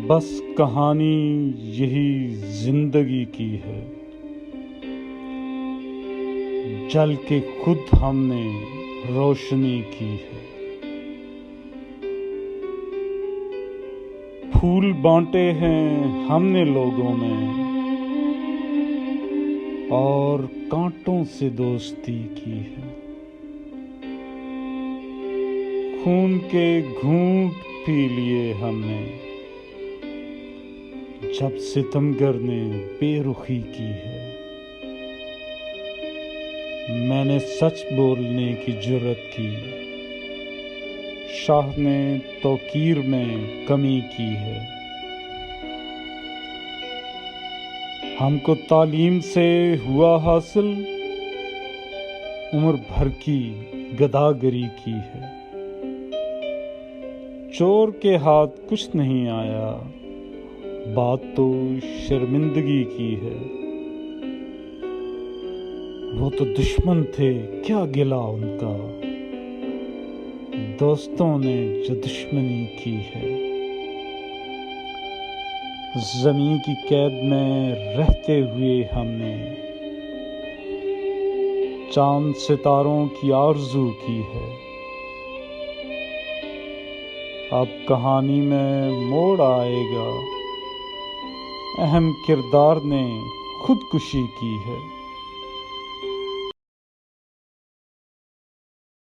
بس کہانی یہی زندگی کی ہے، جل کے خود ہم نے روشنی کی ہے۔ پھول بانٹے ہیں ہم نے لوگوں میں، اور کانٹوں سے دوستی کی ہے۔ خون کے گھونٹ پی لیے ہم نے، جب ستمگر نے بے رخی کی ہے۔ میں نے سچ بولنے کی جرأت کی، شاہ نے توقیر میں کمی کی ہے۔ ہم کو تعلیم سے ہوا حاصل، عمر بھر کی گداگری کی ہے۔ چور کے ہاتھ کچھ نہیں آیا، بات تو شرمندگی کی ہے۔ وہ تو دشمن تھے کیا گلہ ان کا، دوستوں نے جو دشمنی کی ہے۔ زمین کی قید میں رہتے ہوئے ہم نے چاند ستاروں کی آرزو کی ہے۔ اب کہانی میں موڑ آئے گا، اہم کردار نے خودکشی کی ہے۔